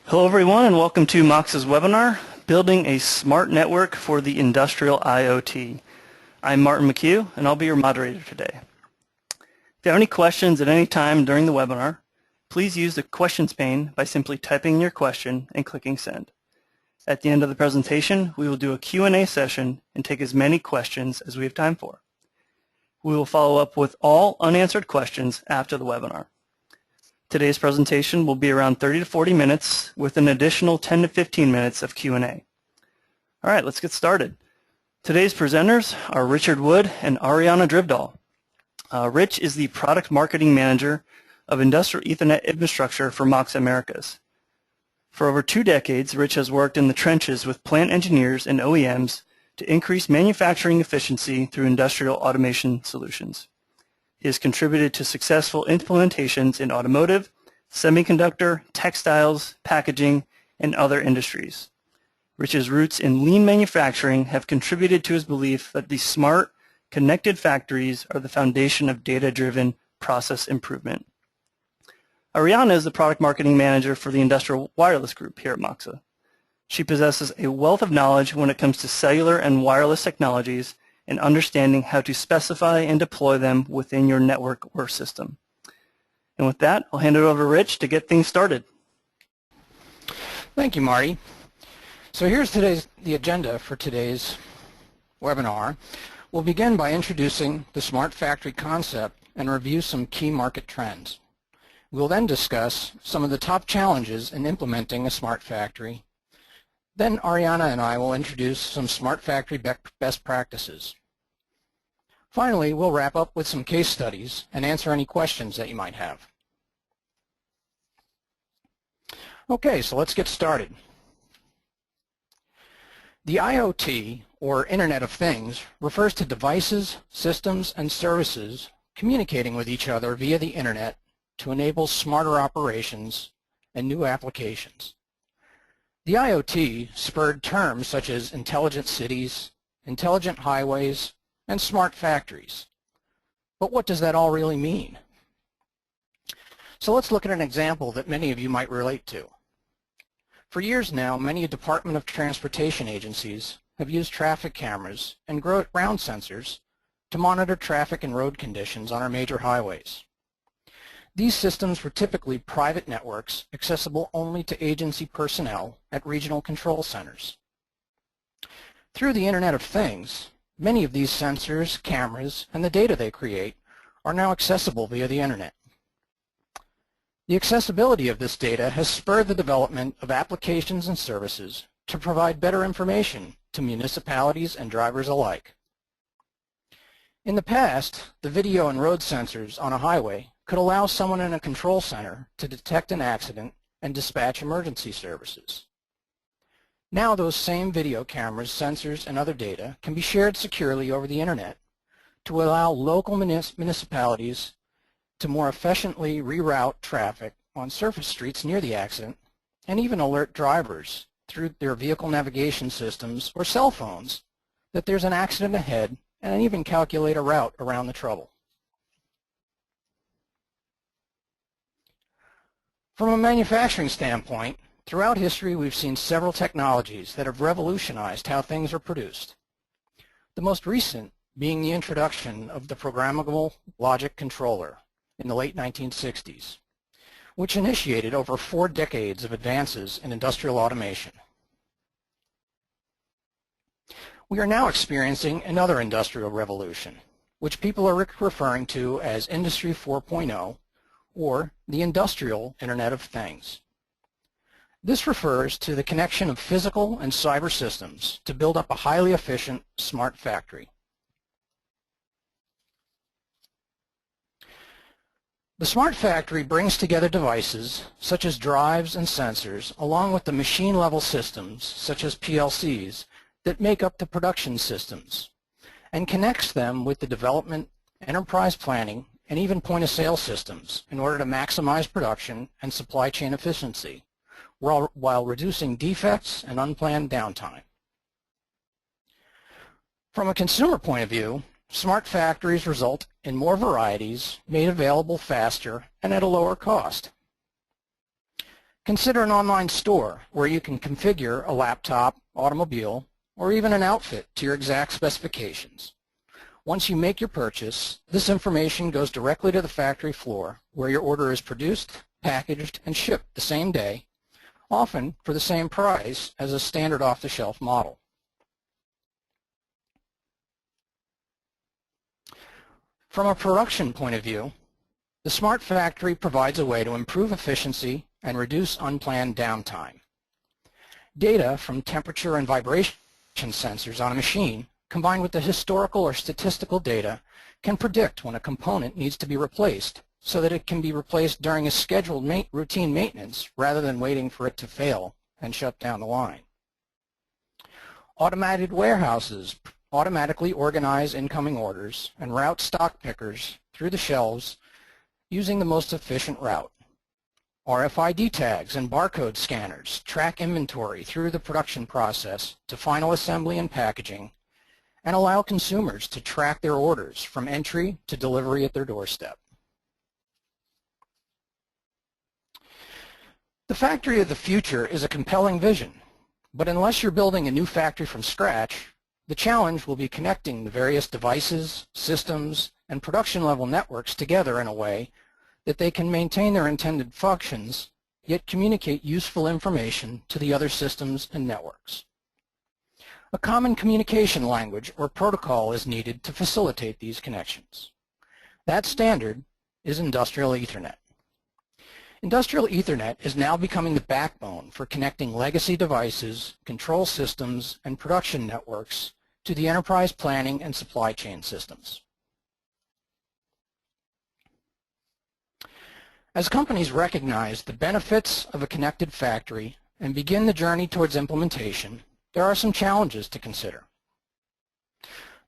Hello everyone and welcome to Moxa's webinar, Building a Smart Network for the Industrial IoT. I'm Martin McHugh and I'll be your moderator today. If you have any questions at any time during the webinar, please use the questions pane by simply typing in your question and clicking send. At the end of the presentation, we will do a Q&A session and take as many questions as we have time for. We will follow up with all unanswered questions after the webinar. Today's presentation will be around 30 to 40 minutes with an additional 10 to 15 minutes of Q&A. All right, let's get started. Today's presenters are Richard Wood and Ariana Drivdahl. Rich is the Product Marketing Manager of Industrial Ethernet Infrastructure for Moxa Americas. For over 2 decades, Rich has worked in the trenches with plant engineers and OEMs to increase manufacturing efficiency through industrial automation solutions. He has contributed to successful implementations in automotive, semiconductor, textiles, packaging, and other industries. Rich's roots in lean manufacturing have contributed to his belief that these smart, connected factories are the foundation of data-driven process improvement. Ariana is the Product Marketing Manager for the Industrial Wireless Group here at Moxa. She possesses a wealth of knowledge when it comes to cellular and wireless technologies and understanding how to specify and deploy them within your network or system. And with that, I'll hand it over to Rich to get things started. Thank you, Marty. So here's the agenda for today's webinar. We'll begin by introducing the smart factory concept and review some key market trends. We'll then discuss some of the top challenges in implementing a smart factory. Then Ariana and I will introduce some smart factory best practices. Finally, we'll wrap up with some case studies and answer any questions that you might have. Okay, so let's get started. The IoT, or Internet of Things, refers to devices, systems, and services communicating with each other via the Internet to enable smarter operations and new applications. The IoT spurred terms such as intelligent cities, intelligent highways, and smart factories. But what does that all really mean? So let's look at an example that many of you might relate to. For years now, many Department of Transportation agencies have used traffic cameras and ground sensors to monitor traffic and road conditions on our major highways. These systems were typically private networks accessible only to agency personnel at regional control centers. Through the Internet of Things, many of these sensors, cameras, and the data they create are now accessible via the Internet. The accessibility of this data has spurred the development of applications and services to provide better information to municipalities and drivers alike. In the past, the video and road sensors on a highway could allow someone in a control center to detect an accident and dispatch emergency services. Now those same video cameras, sensors, and other data can be shared securely over the Internet to allow local municipalities to more efficiently reroute traffic on surface streets near the accident and even alert drivers through their vehicle navigation systems or cell phones that there's an accident ahead and even calculate a route around the trouble. From a manufacturing standpoint, throughout history we've seen several technologies that have revolutionized how things are produced. The most recent being the introduction of the programmable logic controller in the late 1960s, which initiated over 4 decades of advances in industrial automation. We are now experiencing another industrial revolution, which people are referring to as Industry 4.0, or the Industrial Internet of Things. This refers to the connection of physical and cyber systems to build up a highly efficient smart factory. The smart factory brings together devices such as drives and sensors along with the machine-level systems such as PLCs that make up the production systems and connects them with the development, enterprise planning, and even point-of-sale systems in order to maximize production and supply chain efficiency while reducing defects and unplanned downtime. From a consumer point of view, smart factories result in more varieties made available faster and at a lower cost. Consider an online store where you can configure a laptop, automobile, or even an outfit to your exact specifications. Once you make your purchase, this information goes directly to the factory floor where your order is produced, packaged, and shipped the same day, often for the same price as a standard off-the-shelf model. From a production point of view, the smart factory provides a way to improve efficiency and reduce unplanned downtime. Data from temperature and vibration sensors on a machine, combined with the historical or statistical data, can predict when a component needs to be replaced so that it can be replaced during a scheduled routine maintenance rather than waiting for it to fail and shut down the line. Automated warehouses automatically organize incoming orders and route stock pickers through the shelves using the most efficient route. RFID tags and barcode scanners track inventory through the production process to final assembly and packaging and allow consumers to track their orders from entry to delivery at their doorstep. The factory of the future is a compelling vision, but unless you're building a new factory from scratch, the challenge will be connecting the various devices, systems, and production-level networks together in a way that they can maintain their intended functions, yet communicate useful information to the other systems and networks. A common communication language or protocol is needed to facilitate these connections. That standard is Industrial Ethernet. Industrial Ethernet is now becoming the backbone for connecting legacy devices, control systems, and production networks to the enterprise planning and supply chain systems. As companies recognize the benefits of a connected factory and begin the journey towards implementation, there are some challenges to consider.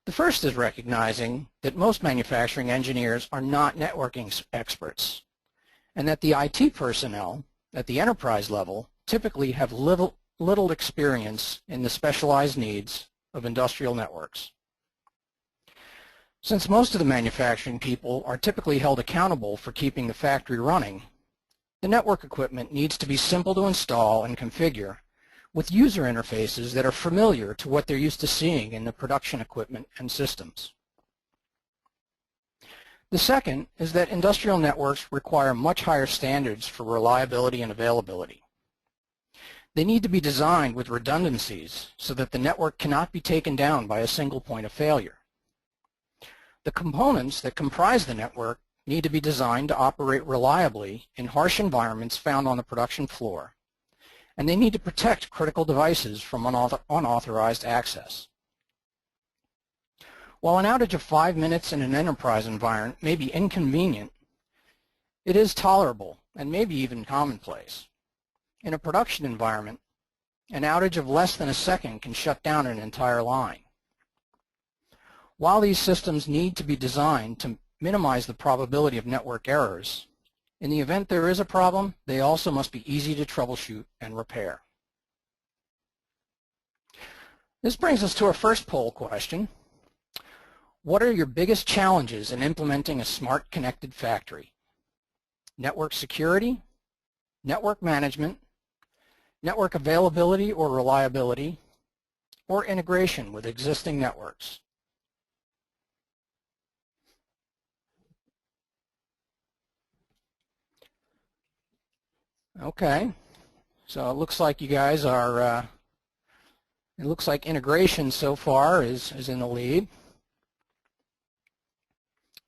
The first is recognizing that most manufacturing engineers are not networking experts, and that the IT personnel at the enterprise level typically have little experience in the specialized needs of industrial networks. Since most of the manufacturing people are typically held accountable for keeping the factory running, the network equipment needs to be simple to install and configure with user interfaces that are familiar to what they're used to seeing in the production equipment and systems. The second is that industrial networks require much higher standards for reliability and availability. They need to be designed with redundancies so that the network cannot be taken down by a single point of failure. The components that comprise the network need to be designed to operate reliably in harsh environments found on the production floor, and they need to protect critical devices from unauthorized access. While an outage of 5 minutes in an enterprise environment may be inconvenient, it is tolerable and maybe even commonplace. In a production environment, an outage of less than a second can shut down an entire line. While these systems need to be designed to minimize the probability of network errors, in the event there is a problem, they also must be easy to troubleshoot and repair. This brings us to our first poll question. What are your biggest challenges in implementing a smart connected factory? Network security, network management, network availability or reliability, or integration with existing networks? Okay, so it looks like you guys are, it looks like integration so far is in the lead.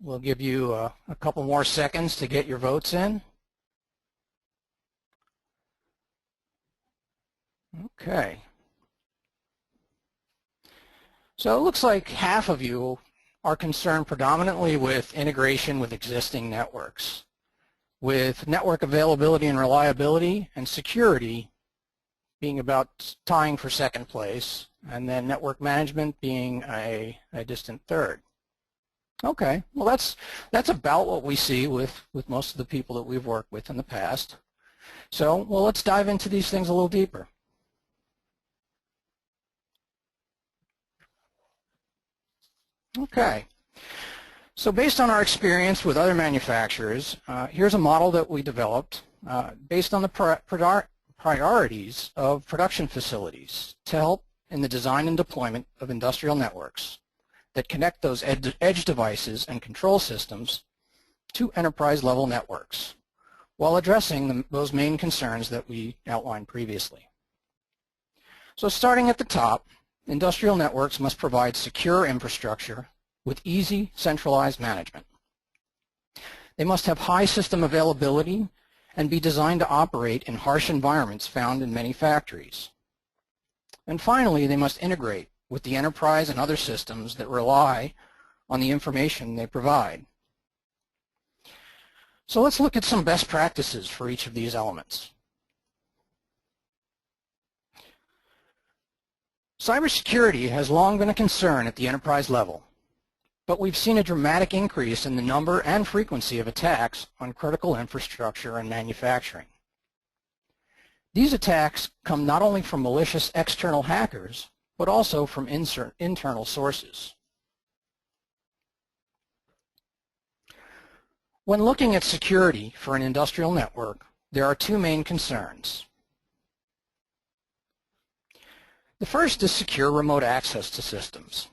We'll give you a couple more seconds to get your votes in. Okay. So it looks like half of you are concerned predominantly with integration with existing networks, with network availability and reliability and security being about tying for second place, and then network management being a distant third. Okay, well that's about what we see with most of the people that we've worked with in the past. So, well, let's dive into these things a little deeper. Okay, so based on our experience with other manufacturers, here's a model that we developed based on the priorities of production facilities to help in the design and deployment of industrial networks that connect those edge devices and control systems to enterprise-level networks while addressing those main concerns that we outlined previously. So starting at the top, industrial networks must provide secure infrastructure with easy centralized management. They must have high system availability and be designed to operate in harsh environments found in many factories. And finally, they must integrate with the enterprise and other systems that rely on the information they provide. So let's look at some best practices for each of these elements. Cybersecurity has long been a concern at the enterprise level, but we've seen a dramatic increase in the number and frequency of attacks on critical infrastructure and manufacturing. These attacks come not only from malicious external hackers, but also from internal sources. When looking at security for an industrial network, there are two main concerns. The first is secure remote access to systems.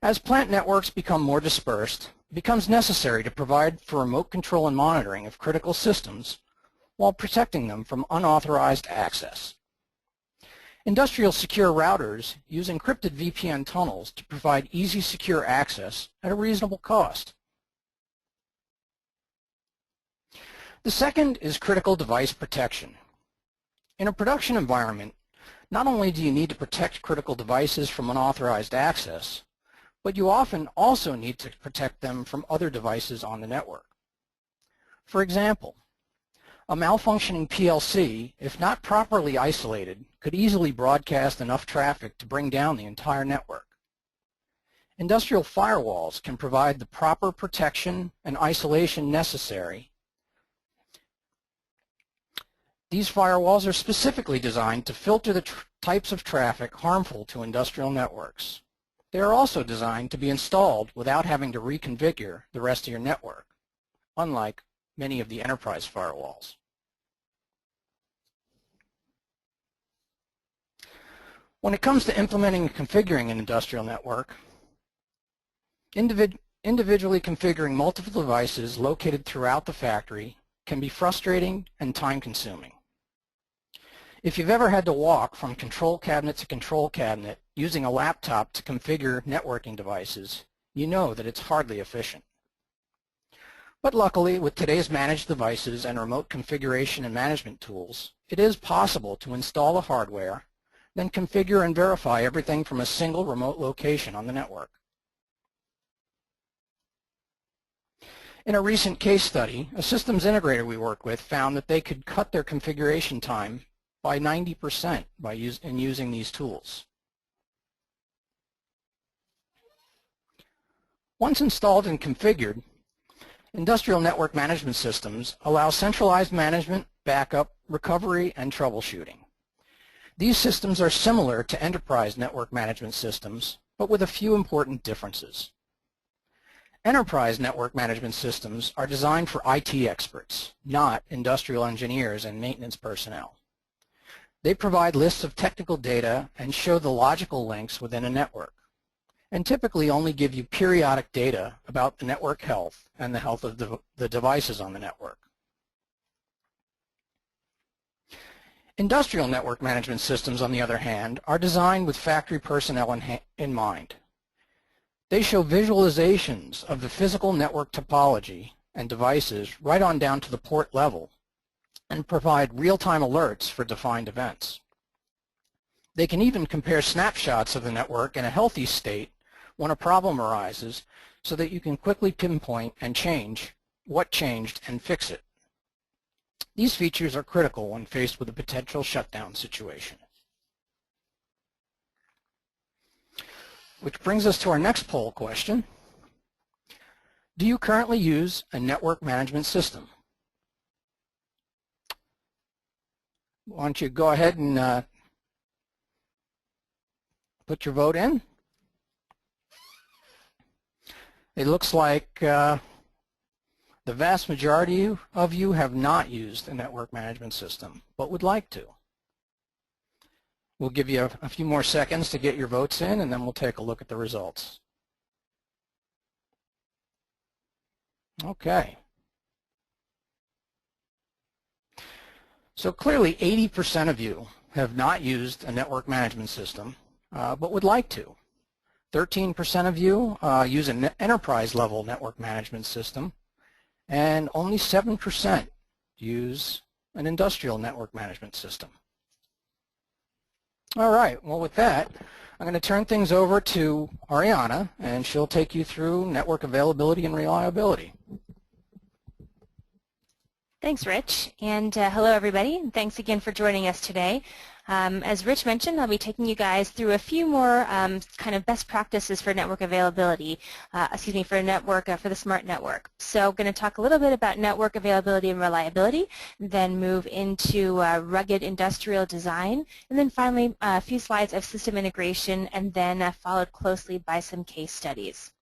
As plant networks become more dispersed, it becomes necessary to provide for remote control and monitoring of critical systems while protecting them from unauthorized access. Industrial secure routers use encrypted VPN tunnels to provide easy, secure access at a reasonable cost. The second is critical device protection. In a production environment, not only do you need to protect critical devices from unauthorized access, but you often also need to protect them from other devices on the network. For example, a malfunctioning PLC, if not properly isolated, could easily broadcast enough traffic to bring down the entire network. Industrial firewalls can provide the proper protection and isolation necessary. These firewalls are specifically designed to filter the types of traffic harmful to industrial networks. They are also designed to be installed without having to reconfigure the rest of your network, unlike many of the enterprise firewalls. When it comes to implementing and configuring an industrial network, individually configuring multiple devices located throughout the factory can be frustrating and time-consuming. If you've ever had to walk from control cabinet to control cabinet using a laptop to configure networking devices, you know that it's hardly efficient. But luckily, with today's managed devices and remote configuration and management tools, it is possible to install the hardware, then configure and verify everything from a single remote location on the network. In a recent case study, a systems integrator we work with found that they could cut their configuration time by 90% in using these tools. Once installed and configured, industrial network management systems allow centralized management, backup, recovery, and troubleshooting. These systems are similar to enterprise network management systems, but with a few important differences. Enterprise network management systems are designed for IT experts, not industrial engineers and maintenance personnel. They provide lists of technical data and show the logical links within a network, and typically only give you periodic data about the network health and the health of the devices on the network. Industrial network management systems, on the other hand, are designed with factory personnel in mind. They show visualizations of the physical network topology and devices right on down to the port level and provide real-time alerts for defined events. They can even compare snapshots of the network in a healthy state when a problem arises so that you can quickly pinpoint and change what changed and fix it. These features are critical when faced with a potential shutdown situation. Which brings us to our next poll question. Do you currently use a network management system? Why don't you go ahead and put your vote in. It looks like The vast majority of you have not used a network management system, but would like to. We'll give you a few more seconds to get your votes in, and then we'll take a look at the results. Okay. So clearly 80% of you have not used a network management system, but would like to. 13% of you use an enterprise-level network management system, and only 7% use an industrial network management system. All right, well with that, I'm going to turn things over to Ariana, and she'll take you through network availability and reliability. Thanks, Rich, and hello everybody, and thanks again for joining us today. As Rich mentioned, I'll be taking you guys through a few more kind of best practices for network availability, for the smart network. So I'm going to talk a little bit about network availability and reliability, then move into rugged industrial design, and then finally a few slides of system integration, and then followed closely by some case studies.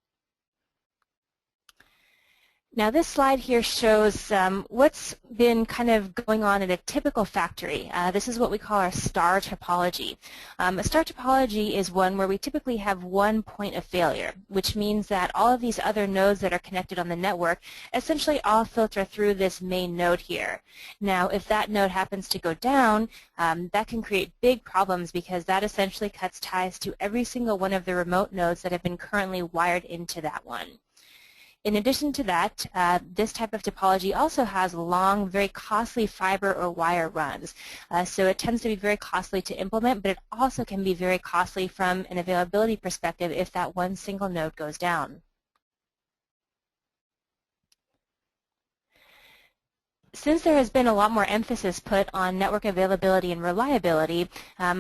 Now this slide here shows what's been kind of going on at a typical factory. This is what we call our star topology. A star topology is one where we typically have one point of failure, which means that all of these other nodes that are connected on the network essentially all filter through this main node here. Now if that node happens to go down, that can create big problems because that essentially cuts ties to every single one of the remote nodes that have been currently wired into that one. In addition to that, this type of topology also has long, very costly fiber or wire runs. So it tends to be very costly to implement, but it also can be very costly from an availability perspective if that one single node goes down. Since there has been a lot more emphasis put on network availability and reliability,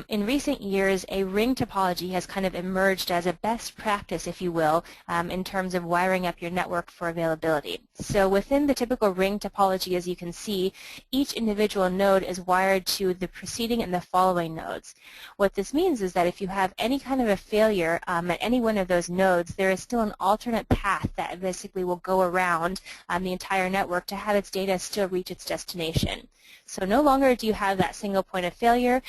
in recent years a ring topology has kind of emerged as a best practice, if you will, in terms of wiring up your network for availability. So within the typical ring topology, as you can see, each individual node is wired to the preceding and the following nodes. What this means is that if you have any kind of a failure at any one of those nodes, there is still an alternate path that basically will go around the entire network to have its data still reach its destination. So no longer do you have that single point of failure.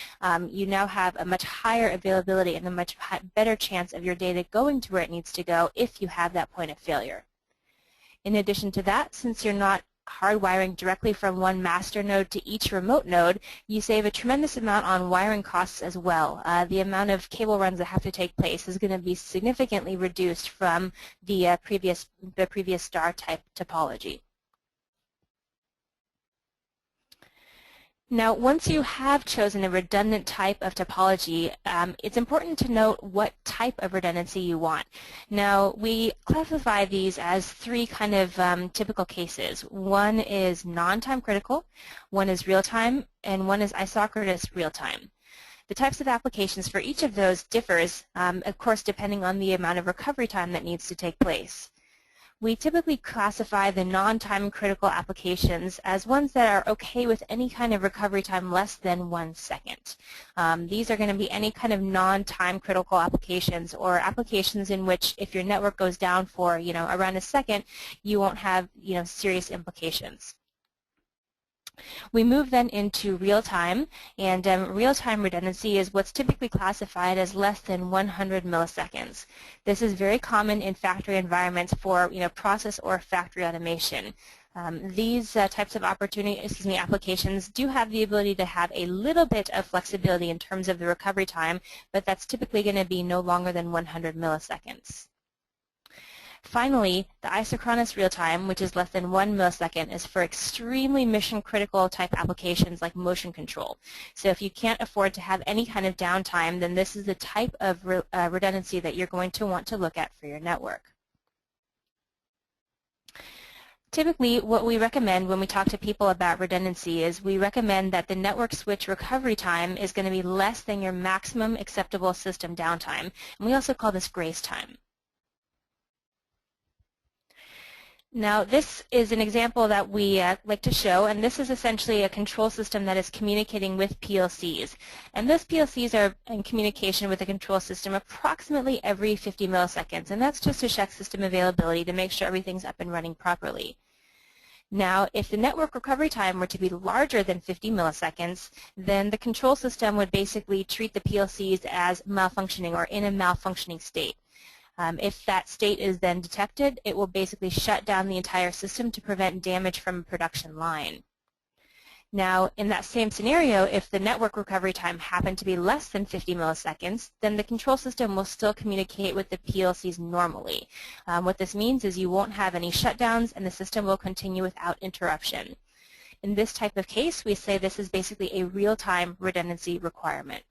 You now have a much higher availability and a much better chance of your data going to where it needs to go if you have that point of failure. In addition to that, since you're not hardwiring directly from one master node to each remote node, you save a tremendous amount on wiring costs as well. The amount of cable runs that have to take place is going to be significantly reduced from the previous star type topology. Now, once you have chosen a redundant type of topology, it's important to note what type of redundancy you want. Now, we classify these as three kind of typical cases. One is non-time critical, one is real-time, and one is isochronous real-time. The types of applications for each of those differs, of course, depending on the amount of recovery time that needs to take place. We typically classify the non-time critical applications as ones that are okay with any kind of recovery time less than 1 second. These are going to be any kind of non-time critical applications, or applications in which if your network goes down for around a second, you won't have serious implications. We move then into real-time, and real-time redundancy is what's typically classified as less than 100 milliseconds. This is very common in factory environments for process or factory automation. These types of applications do have the ability to have a little bit of flexibility in terms of the recovery time, but that's typically going to be no longer than 100 milliseconds. Finally, the isochronous real-time, which is less than 1 millisecond, is for extremely mission-critical type applications like motion control. So if you can't afford to have any kind of downtime, then this is the type of redundancy that you're going to want to look at for your network. Typically, what we recommend when we talk to people about redundancy is we recommend that the network switch recovery time is going to be less than your maximum acceptable system downtime, and we also call this grace time. Now, this is an example that we like to show, and this is essentially a control system that is communicating with PLCs. And those PLCs are in communication with the control system approximately every 50 milliseconds, and that's just to check system availability to make sure everything's up and running properly. Now, if the network recovery time were to be larger than 50 milliseconds, then the control system would basically treat the PLCs as malfunctioning or in a malfunctioning state. If that state is then detected, it will basically shut down the entire system to prevent damage from a production line. Now, in that same scenario, if the network recovery time happened to be less than 50 milliseconds, then the control system will still communicate with the PLCs normally. What this means is you won't have any shutdowns and the system will continue without interruption. In this type of case, we say this is basically a real-time redundancy requirement.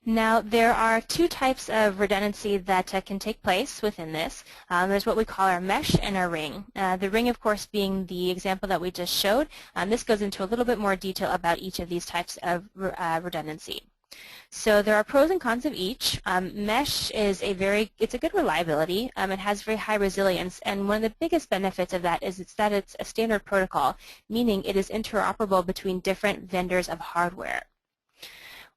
Now, there are two types of redundancy that can take place within this. There's what we call our mesh and our ring. The ring, of course, being the example that we just showed. This goes into a little bit more detail about each of these types of redundancy. So there are pros and cons of each. Mesh is it's a good reliability. It has very high resilience, and one of the biggest benefits of that is that it's a standard protocol, meaning it is interoperable between different vendors of hardware.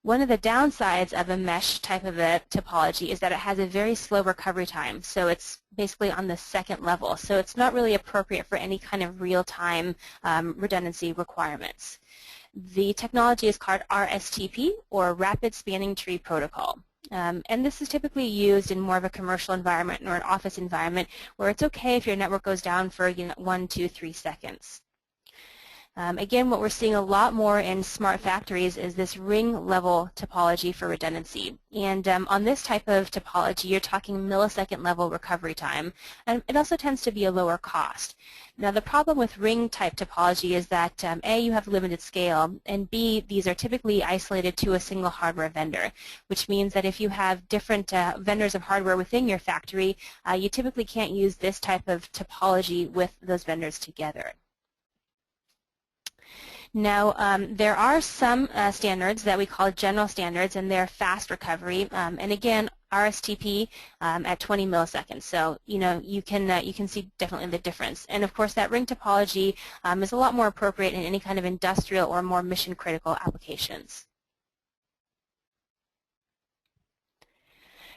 One of the downsides of a mesh type of a topology is that it has a very slow recovery time, so it's basically on the second level, so it's not really appropriate for any kind of real-time redundancy requirements. The technology is called RSTP, or Rapid Spanning Tree Protocol. And this is typically used in more of a commercial environment or an office environment where it's okay if your network goes down for 1, 2, 3 seconds. Again, what we're seeing a lot more in smart factories is this ring-level topology for redundancy. And on this type of topology, you're talking millisecond-level recovery time, and it also tends to be a lower cost. Now, the problem with ring-type topology is that, A, you have limited scale, and B, these are typically isolated to a single hardware vendor, which means that if you have different vendors of hardware within your factory, you typically can't use this type of topology with those vendors together. Now, there are some standards that we call general standards, and they're fast recovery. And again, RSTP at 20 milliseconds. So, you can see definitely the difference. And of course, that ring topology is a lot more appropriate in any kind of industrial or more mission-critical applications.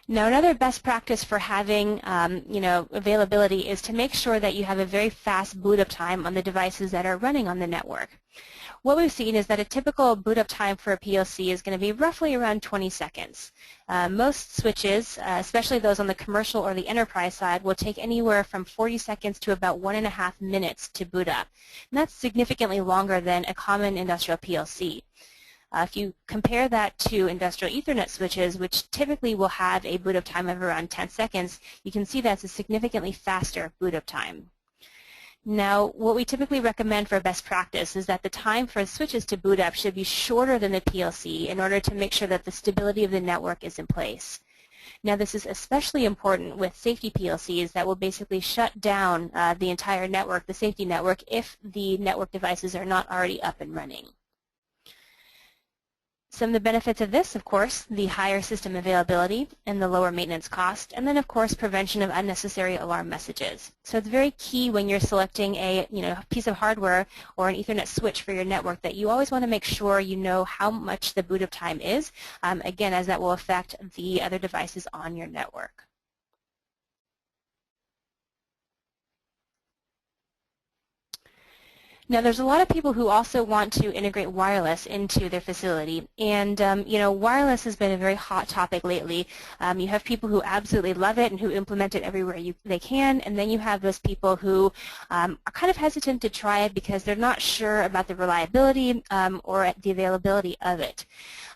Now, another best practice for having, availability is to make sure that you have a very fast boot up time on the devices that are running on the network. What we've seen is that a typical boot up time for a PLC is going to be roughly around 20 seconds. Most switches, especially those on the commercial or the enterprise side, will take anywhere from 40 seconds to about 1.5 minutes to boot up. And that's significantly longer than a common industrial PLC. If you compare that to industrial Ethernet switches, which typically will have a boot up time of around 10 seconds, you can see that's a significantly faster boot up time. Now, what we typically recommend for best practice is that the time for switches to boot up should be shorter than the PLC in order to make sure that the stability of the network is in place. Now, this is especially important with safety PLCs that will basically shut down the entire network, the safety network, if the network devices are not already up and running. Some of the benefits of this, of course, the higher system availability and the lower maintenance cost, and then, of course, prevention of unnecessary alarm messages. So it's very key when you're selecting a piece of hardware or an Ethernet switch for your network that you always want to make sure you know how much the boot up time is, again, as that will affect the other devices on your network. Now, there's a lot of people who also want to integrate wireless into their facility, and wireless has been a very hot topic lately. You have people who absolutely love it and who implement it everywhere they can, and then you have those people who are kind of hesitant to try it because they're not sure about the reliability or the availability of it.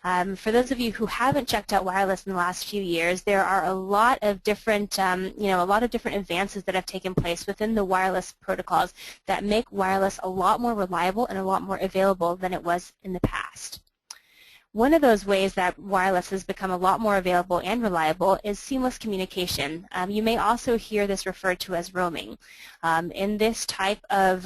For those of you who haven't checked out wireless in the last few years, there are a lot of different, advances that have taken place within the wireless protocols that make wireless a lot more reliable and a lot more available than it was in the past. One of those ways that wireless has become a lot more available and reliable is seamless communication. You may also hear this referred to as roaming. In this type of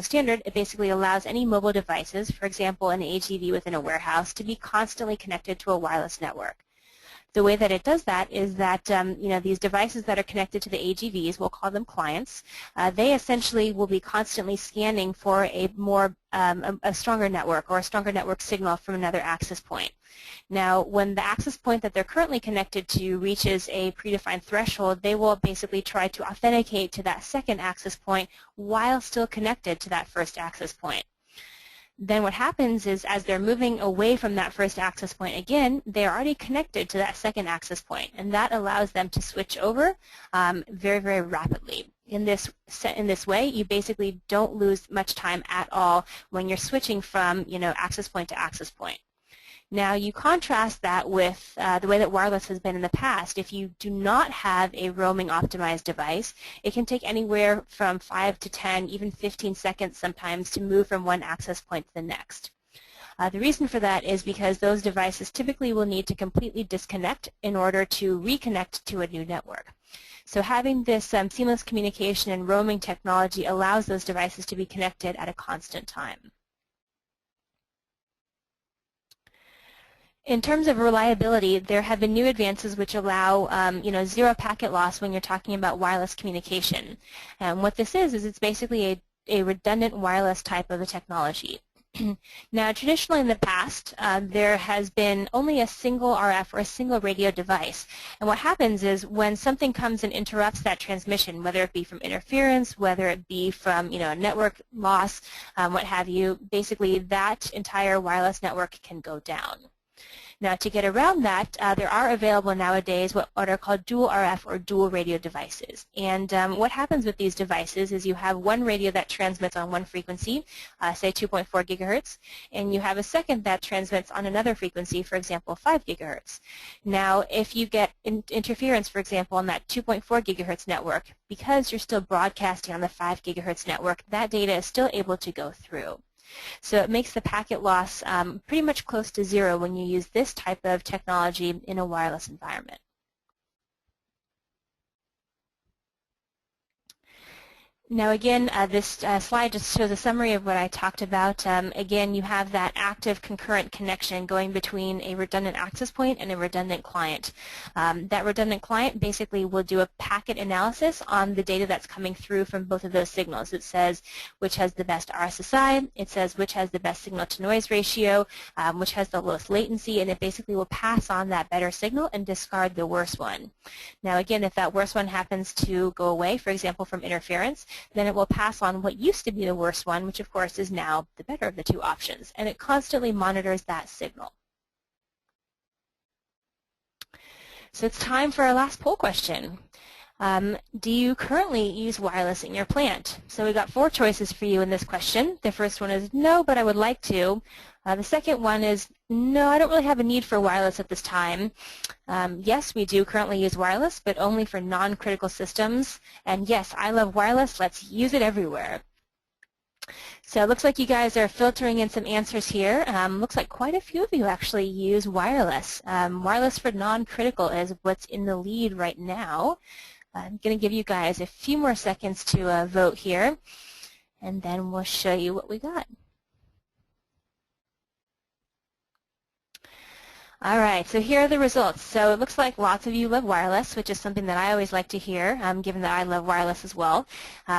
standard, it basically allows any mobile devices, for example, an AGV within a warehouse, to be constantly connected to a wireless network. The way that it does that is that these devices that are connected to the AGVs, we'll call them clients, they essentially will be constantly scanning for a stronger network or a stronger network signal from another access point. Now, when the access point that they're currently connected to reaches a predefined threshold, they will basically try to authenticate to that second access point while still connected to that first access point. Then what happens is, as they're moving away from that first access point again, they're already connected to that second access point, and that allows them to switch over very, very rapidly. In this way, you basically don't lose much time at all when you're switching from access point to access point. Now, you contrast that with the way that wireless has been in the past. If you do not have a roaming optimized device, it can take anywhere from 5 to 10, even 15 seconds sometimes to move from one access point to the next. The reason for that is because those devices typically will need to completely disconnect in order to reconnect to a new network. So having this seamless communication and roaming technology allows those devices to be connected at a constant time. In terms of reliability, there have been new advances which allow zero packet loss when you're talking about wireless communication. And what this is it's basically a redundant wireless type of a technology. Now, traditionally in the past, there has been only a single RF or a single radio device. And what happens is when something comes and interrupts that transmission, whether it be from interference, whether it be from a network loss, what have you, basically that entire wireless network can go down. Now, to get around that, there are available nowadays what are called dual RF or dual radio devices. And what happens with these devices is you have one radio that transmits on one frequency, say 2.4 gigahertz, and you have a second that transmits on another frequency, for example, 5 gigahertz. Now, if you get interference, for example, on that 2.4 gigahertz network, because you're still broadcasting on the 5 gigahertz network, that data is still able to go through. So it makes the packet loss pretty much close to zero when you use this type of technology in a wireless environment. Now again, this slide just shows a summary of what I talked about. Again, you have that active concurrent connection going between a redundant access point and a redundant client. That redundant client basically will do a packet analysis on the data that's coming through from both of those signals. It says which has the best RSSI, it says which has the best signal-to-noise ratio, which has the lowest latency, and it basically will pass on that better signal and discard the worst one. Now again, if that worst one happens to go away, for example, from interference, then it will pass on what used to be the worst one, which of course is now the better of the two options, and it constantly monitors that signal. So it's time for our last poll question. Do you currently use wireless in your plant? So we got 4 choices for you in this question. The first one is no, but I would like to. The second one is no, I don't really have a need for wireless at this time. Yes, we do currently use wireless, but only for non-critical systems. And yes, I love wireless. Let's use it everywhere. So it looks like you guys are filtering in some answers here. Looks like quite a few of you actually use wireless. Wireless for non-critical is what's in the lead right now. I'm going to give you guys a few more seconds to vote here, and then we'll show you what we got. All right, so here are the results. So it looks like lots of you love wireless, which is something that I always like to hear, given that I love wireless as well.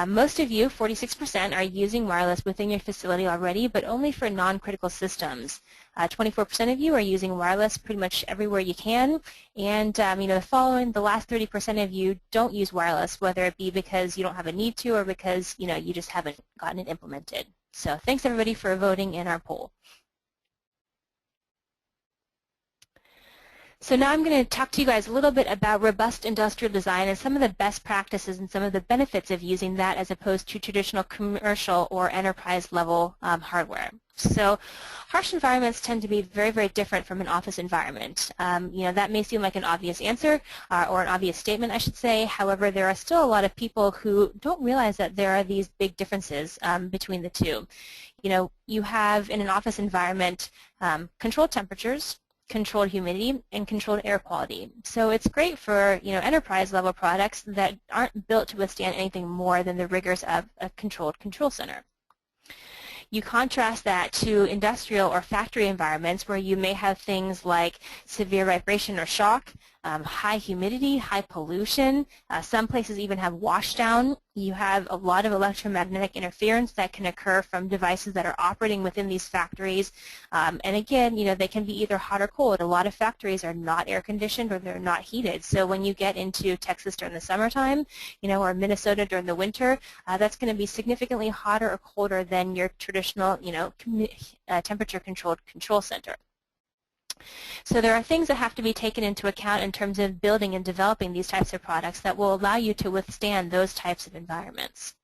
Most of you, 46%, are using wireless within your facility already, but only for non-critical systems. 24% of you are using wireless pretty much everywhere you can, and the last 30% of you don't use wireless, whether it be because you don't have a need to or because you just haven't gotten it implemented. So thanks everybody for voting in our poll. So now I'm going to talk to you guys a little bit about robust industrial design and some of the best practices and some of the benefits of using that as opposed to traditional commercial or enterprise level hardware. So harsh environments tend to be very, very different from an office environment. That may seem like an obvious answer or an obvious statement, I should say. However, there are still a lot of people who don't realize that there are these big differences between the two. You have in an office environment controlled temperatures, controlled humidity, and controlled air quality. So it's great for enterprise level products that aren't built to withstand anything more than the rigors of a controlled control center. You contrast that to industrial or factory environments where you may have things like severe vibration or shock, high humidity, high pollution. Some places even have washdown. You have a lot of electromagnetic interference that can occur from devices that are operating within these factories. And again, they can be either hot or cold. A lot of factories are not air conditioned or they're not heated. So when you get into Texas during the summertime, or Minnesota during the winter, that's going to be significantly hotter or colder than your traditional, temperature-controlled control center. So there are things that have to be taken into account in terms of building and developing these types of products that will allow you to withstand those types of environments.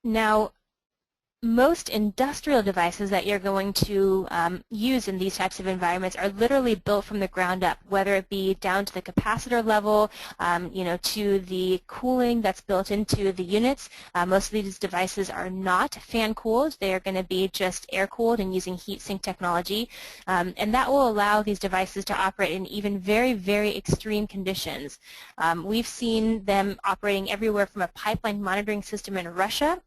Now, most industrial devices that you're going to use in these types of environments are literally built from the ground up, whether it be down to the capacitor level, to the cooling that's built into the units. Most of these devices are not fan-cooled. They are going to be just air-cooled and using heat sink technology, and that will allow these devices to operate in even very, very extreme conditions. We've seen them operating everywhere from a pipeline monitoring system in Russia,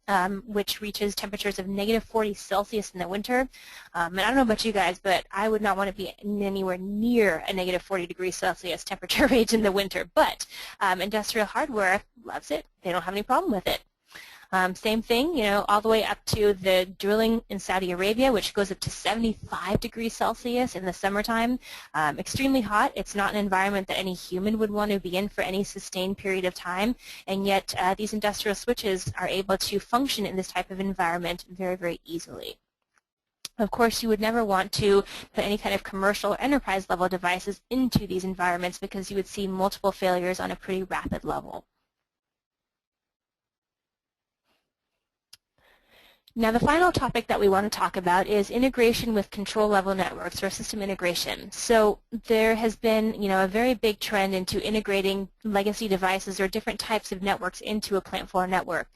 which reaches temperatures of -40 Celsius in the winter. And I don't know about you guys, but I would not want to be anywhere near a -40 degrees Celsius temperature range in the winter. But industrial hardware loves it. They don't have any problem with it. Same thing, all the way up to the drilling in Saudi Arabia, which goes up to 75 degrees Celsius in the summertime. Extremely hot. It's not an environment that any human would want to be in for any sustained period of time, and yet these industrial switches are able to function in this type of environment very, very easily. Of course, you would never want to put any kind of commercial or enterprise level devices into these environments because you would see multiple failures on a pretty rapid level. Now, the final topic that we want to talk about is integration with control level networks, or system integration. So there has been, a very big trend into integrating legacy devices or different types of networks into a plant floor network.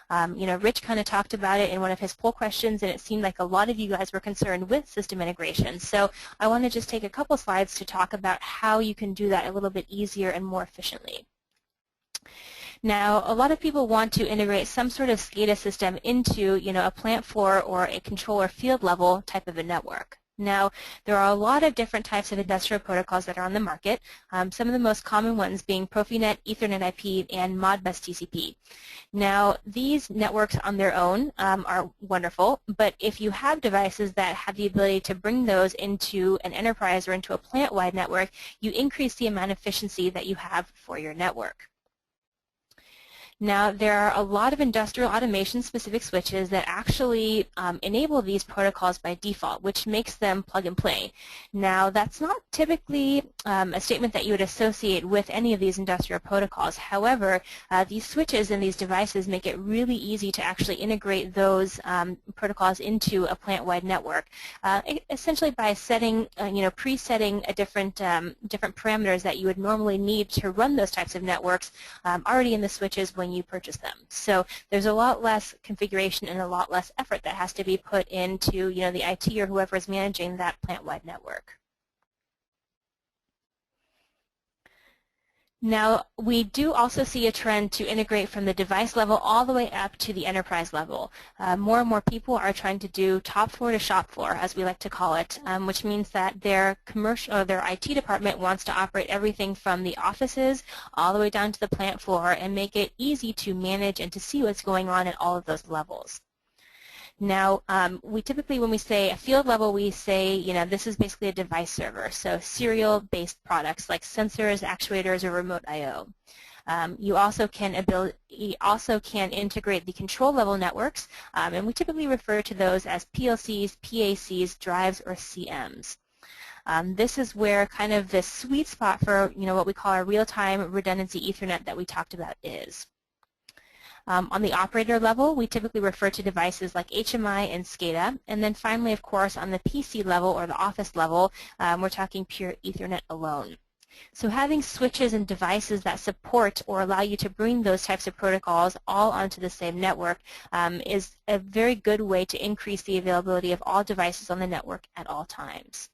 Rich kind of talked about it in one of his poll questions, and it seemed like a lot of you guys were concerned with system integration. So I want to just take a couple slides to talk about how you can do that a little bit easier and more efficiently. Now, a lot of people want to integrate some sort of SCADA system into, a plant floor or a controller field level type of a network. Now, there are a lot of different types of industrial protocols that are on the market, some of the most common ones being Profinet, Ethernet IP, and Modbus TCP. Now, these networks on their own are wonderful, but if you have devices that have the ability to bring those into an enterprise or into a plant-wide network, you increase the amount of efficiency that you have for your network. Now, there are a lot of industrial automation-specific switches that actually enable these protocols by default, which makes them plug and play. Now, that's not typically a statement that you would associate with any of these industrial protocols. However, these switches and these devices make it really easy to actually integrate those protocols into a plant-wide network, essentially by setting, presetting a different parameters that you would normally need to run those types of networks already in the switches when you purchase them. So there's a lot less configuration and a lot less effort that has to be put into, the IT or whoever is managing that plant-wide network. Now, we do also see a trend to integrate from the device level all the way up to the enterprise level. More and more people are trying to do top floor to shop floor, as we like to call it, which means that their commercial or their IT department wants to operate everything from the offices all the way down to the plant floor and make it easy to manage and to see what's going on at all of those levels. Now, we typically, when we say a field level, we say, this is basically a device server, so serial-based products like sensors, actuators, or remote I/O. You also can integrate the control level networks, and we typically refer to those as PLCs, PACs, drives, or CMs. This is where kind of the sweet spot for, what we call our real-time redundancy Ethernet that we talked about is. On the operator level, we typically refer to devices like HMI and SCADA. And then finally, of course, on the PC level or the office level, we're talking pure Ethernet alone. So having switches and devices that support or allow you to bring those types of protocols all onto the same network is a very good way to increase the availability of all devices on the network at all times.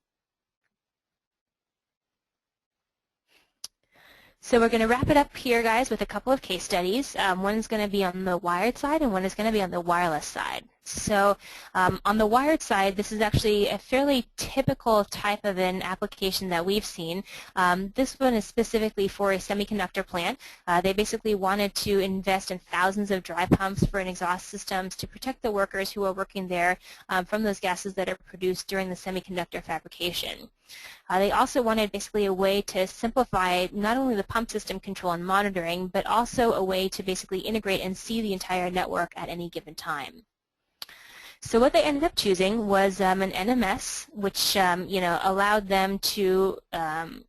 So we're going to wrap it up here, guys, with a couple of case studies. One is going to be on the wired side and one is going to be on the wireless side. So on the wired side, this is actually a fairly typical type of an application that we've seen. This one is specifically for a semiconductor plant. They basically wanted to invest in thousands of dry pumps for an exhaust systems to protect the workers who are working there from those gases that are produced during the semiconductor fabrication. They also wanted basically a way to simplify not only the pump system control and monitoring, but also a way to basically integrate and see the entire network at any given time. So what they ended up choosing was an NMS, which allowed them to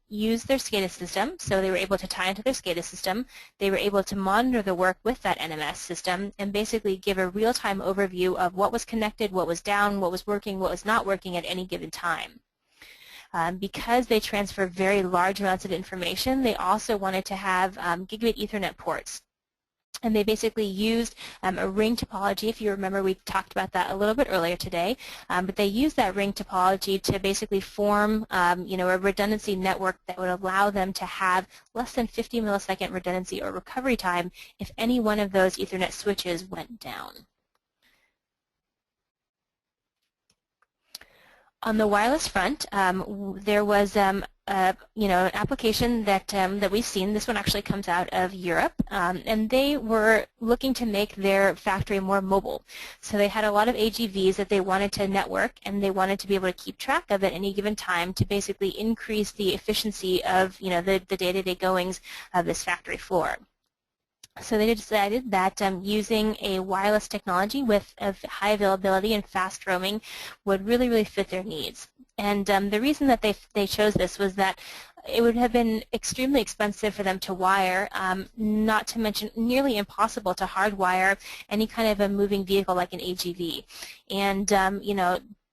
use their SCADA system. So they were able to tie into their SCADA system. They were able to monitor the work with that NMS system and basically give a real-time overview of what was connected, what was down, what was working, what was not working at any given time. Because they transfer very large amounts of information, they also wanted to have gigabit Ethernet ports. And they basically used a ring topology. If you remember, we talked about that a little bit earlier today. But they used that ring topology to basically form a redundancy network that would allow them to have less than 50 millisecond redundancy or recovery time if any one of those Ethernet switches went down. On the wireless front, there was an application that we've seen. This one actually comes out of Europe, and they were looking to make their factory more mobile. So they had a lot of AGVs that they wanted to network, and they wanted to be able to keep track of at any given time to basically increase the efficiency of the day-to-day goings of this factory floor. So they decided that using a wireless technology with high availability and fast roaming would really fit their needs. And the reason that they chose this was that it would have been extremely expensive for them to wire, not to mention nearly impossible to hardwire any kind of a moving vehicle like an AGV. And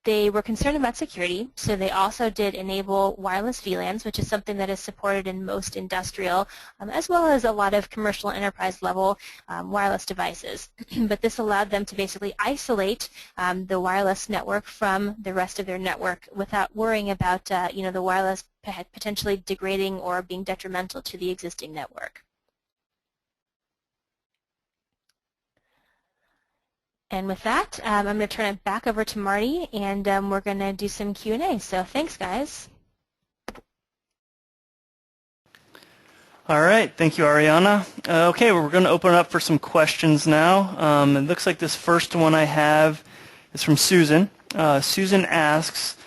they were concerned about security, so they also did enable wireless VLANs, which is something that is supported in most industrial, as well as a lot of commercial enterprise level wireless devices. But this allowed them to basically isolate the wireless network from the rest of their network without worrying about the wireless potentially degrading or being detrimental to the existing network. And with that, I'm going to turn it back over to Marty, and we're going to do some Q&A. So thanks, guys. All right, thank you, Ariana. Okay, we're going to open it up for some questions now. It looks like this first one I have is from Susan. Susan asks,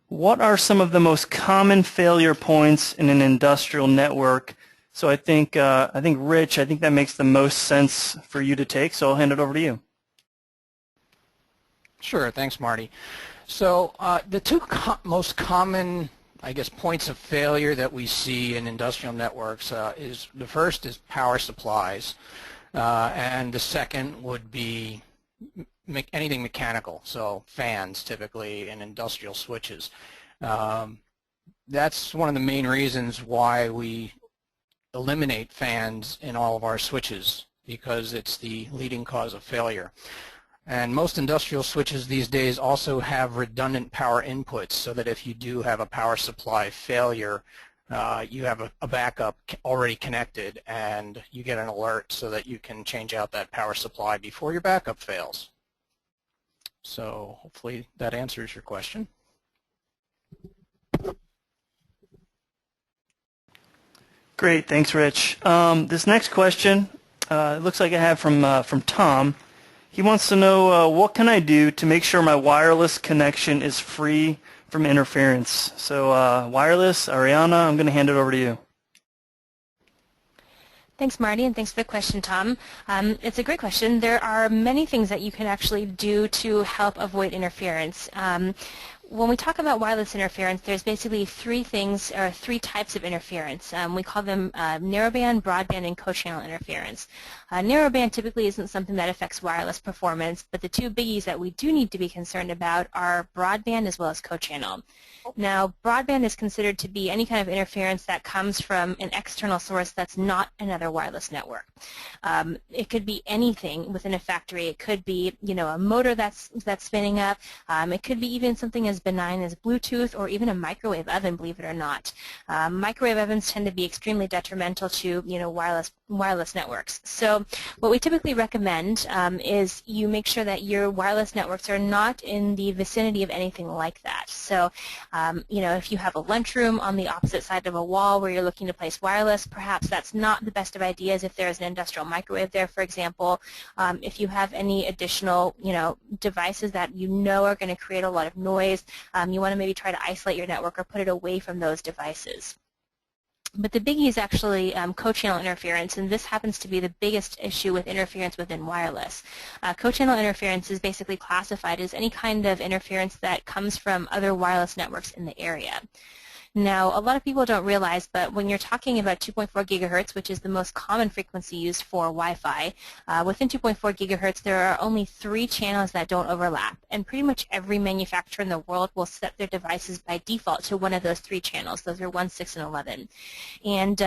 what are some of the most common failure points in an industrial network? So I think Rich, I think that makes the most sense for you to take, so I'll hand it over to you. Sure, thanks, Marty. So the two most common, I guess, points of failure that we see in industrial networks is the first is power supplies, and the second would be anything mechanical, so fans typically and industrial switches. That's one of the main reasons why we eliminate fans in all of our switches, because it's the leading cause of failure. And most industrial switches these days also have redundant power inputs, so that if you do have a power supply failure, you have a backup already connected and you get an alert so that you can change out that power supply before your backup fails. So hopefully that answers your question. Great, thanks, Rich. This next question, it looks like I have from Tom. He wants to know, what can I do to make sure my wireless connection is free from interference? So wireless, Ariana, I'm going to hand it over to you. Thanks, Marty, and thanks for the question, Tom. It's a great question. There are many things that you can actually do to help avoid interference. When we talk about wireless interference, there's basically three types of interference. We call them narrowband, broadband, and co-channel interference. Narrowband typically isn't something that affects wireless performance, but the two biggies that we do need to be concerned about are broadband as well as co-channel. Now, broadband is considered to be any kind of interference that comes from an external source that's not another wireless network. It could be anything within a factory. It could be, a motor that's spinning up. It could be even something as as benign as Bluetooth or even a microwave oven, believe it or not. Microwave ovens tend to be extremely detrimental to wireless networks. So what we typically recommend is you make sure that your wireless networks are not in the vicinity of anything like that. So if you have a lunchroom on the opposite side of a wall where you're looking to place wireless, perhaps that's not the best of ideas if there's an industrial microwave there, for example. If you have any additional devices that you know are going to create a lot of noise, you want to maybe try to isolate your network or put it away from those devices. But the biggie is actually co-channel interference, and this happens to be the biggest issue with interference within wireless. Co-channel interference is basically classified as any kind of interference that comes from other wireless networks in the area. Now, a lot of people don't realize, but when you're talking about 2.4 gigahertz, which is the most common frequency used for Wi-Fi, within 2.4 gigahertz there are only 3 channels that don't overlap, and pretty much every manufacturer in the world will set their devices by default to one of those 3 channels. Those are 1, 6, and 11. And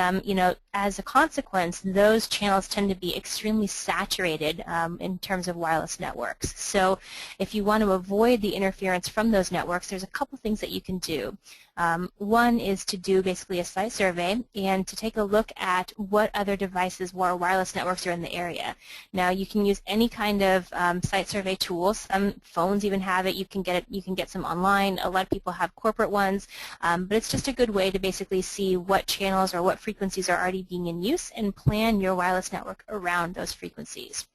as a consequence, those channels tend to be extremely saturated in terms of wireless networks. So if you want to avoid the interference from those networks, there's a couple things that you can do. One is to do basically a site survey and to take a look at what other devices or wireless networks are in the area. Now, you can use any kind of site survey tools. Some phones even have it. You can get some online. A lot of people have corporate ones, but it's just a good way to basically see what channels or what frequencies are already being in use and plan your wireless network around those frequencies.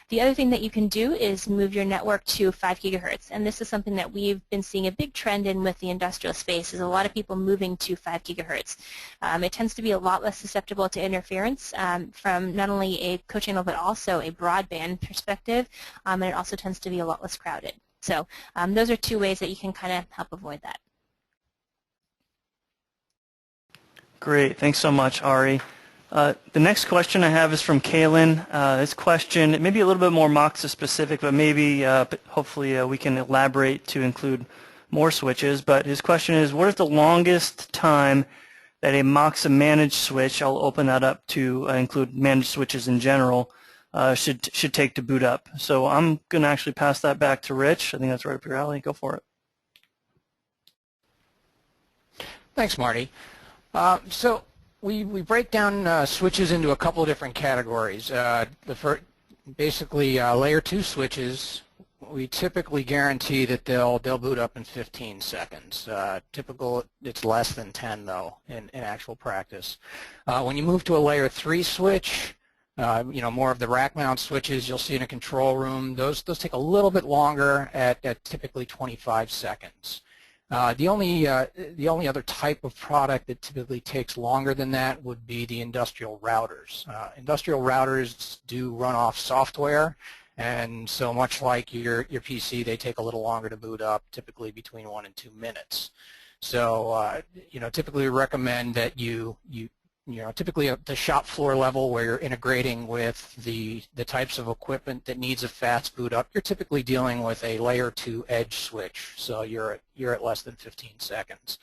The other thing that you can do is move your network to 5 gigahertz, and this is something that we've been seeing a big trend in with the industrial space, is a lot of people moving to 5 gigahertz. It tends to be a lot less susceptible to interference from not only a co-channel but also a broadband perspective, and it also tends to be a lot less crowded. So those are 2 ways that you can kind of help avoid that. Great. Thanks so much, Ari. The next question I have is from Kalen. This question, it may be a little bit more Moxa specific, but maybe hopefully we can elaborate to include more switches. But his question is, what is the longest time that a Moxa managed switch, I'll open that up to include managed switches in general, should take to boot up? So I'm going to actually pass that back to Rich. I think that's right up your alley. Go for it. Thanks, Marty. So we break down switches into a couple of different categories. Basically, layer 2 switches, we typically guarantee that they'll boot up in 15 seconds. Typical, it's less than 10 though in actual practice. When you move to a layer 3 switch, more of the rack mount switches you'll see in a control room, those take a little bit longer at typically 25 seconds. The only other type of product that typically takes longer than that would be the industrial routers. Industrial routers do run off software, and so much like your PC, they take a little longer to boot up, typically between 1 and 2 minutes. So typically we recommend that typically at the shop floor level where you're integrating with the types of equipment that needs a fast boot up, you're typically dealing with a layer 2 edge switch, so you're at less than 15 seconds.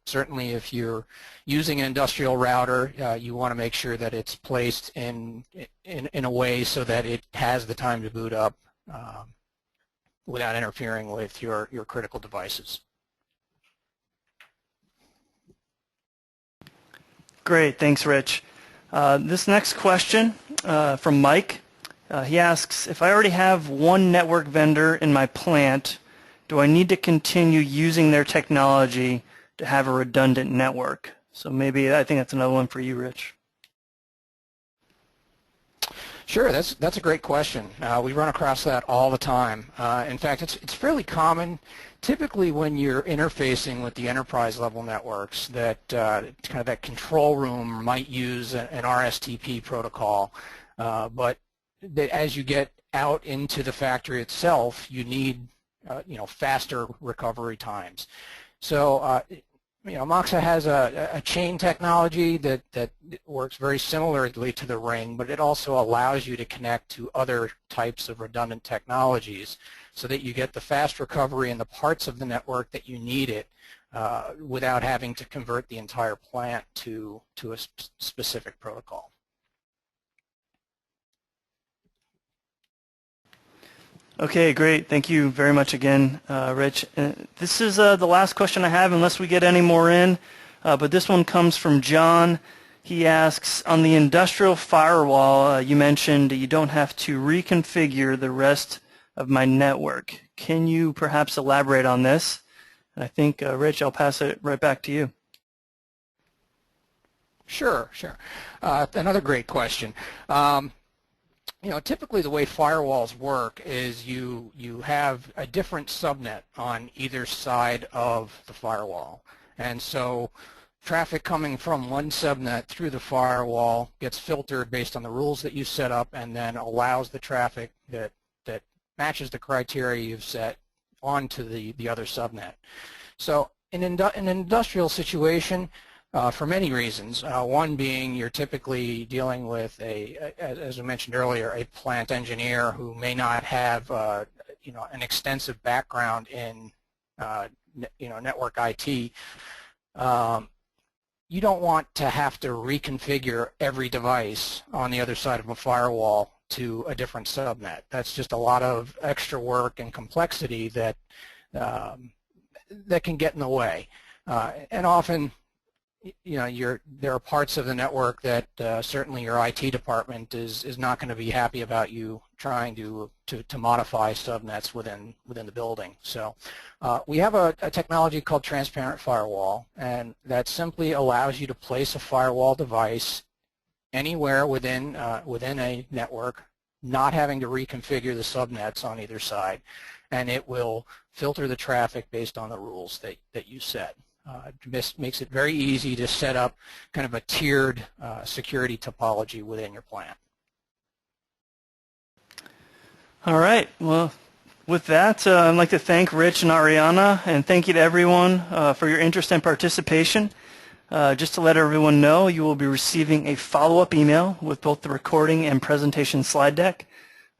Certainly if you're using an industrial router, you want to make sure that it's placed in a way so that it has the time to boot up without interfering with your critical devices. Great, thanks, Rich. This next question from Mike, he asks, if I already have one network vendor in my plant, do I need to continue using their technology to have a redundant network? So maybe I think that's another one for you, Rich. Sure, that's a great question. We run across that all the time. In fact, it's fairly common. Typically, when you're interfacing with the enterprise level networks, that kind of that control room might use an RSTP protocol, but as you get out into the factory itself, you need faster recovery times. So Moxa has a chain technology that works very similarly to the ring, but it also allows you to connect to other types of redundant technologies so that you get the fast recovery in the parts of the network that you need it without having to convert the entire plant to a specific protocol. Okay, great. Thank you very much again, Rich. This is the last question I have, unless we get any more in. But this one comes from John. He asks, on the industrial firewall, you mentioned you don't have to reconfigure the rest of my network. Can you perhaps elaborate on this? And I think, Rich, I'll pass it right back to you. Sure. Another great question. Typically the way firewalls work is you have a different subnet on either side of the firewall. And so traffic coming from one subnet through the firewall gets filtered based on the rules that you set up and then allows the traffic that matches the criteria you've set onto the other subnet. So in an industrial situation, for many reasons, one being you're typically dealing with as I mentioned earlier, a plant engineer who may not have an extensive background in network IT. You don't want to have to reconfigure every device on the other side of a firewall to a different subnet. That's just a lot of extra work and complexity that can get in the way, and often there are parts of the network that certainly your IT department is not going to be happy about you trying to modify subnets within the building. So we have a technology called transparent firewall, and that simply allows you to place a firewall device anywhere within a network, not having to reconfigure the subnets on either side, and it will filter the traffic based on the rules that you set. It makes it very easy to set up kind of a tiered security topology within your plant. All right. Well, with that, I'd like to thank Rich and Ariana, and thank you to everyone for your interest and participation. Just to let everyone know, you will be receiving a follow-up email with both the recording and presentation slide deck.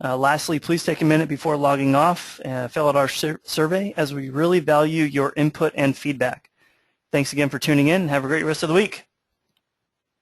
Lastly, please take a minute before logging off and fill out our survey, as we really value your input and feedback. Thanks again for tuning in, and have a great rest of the week.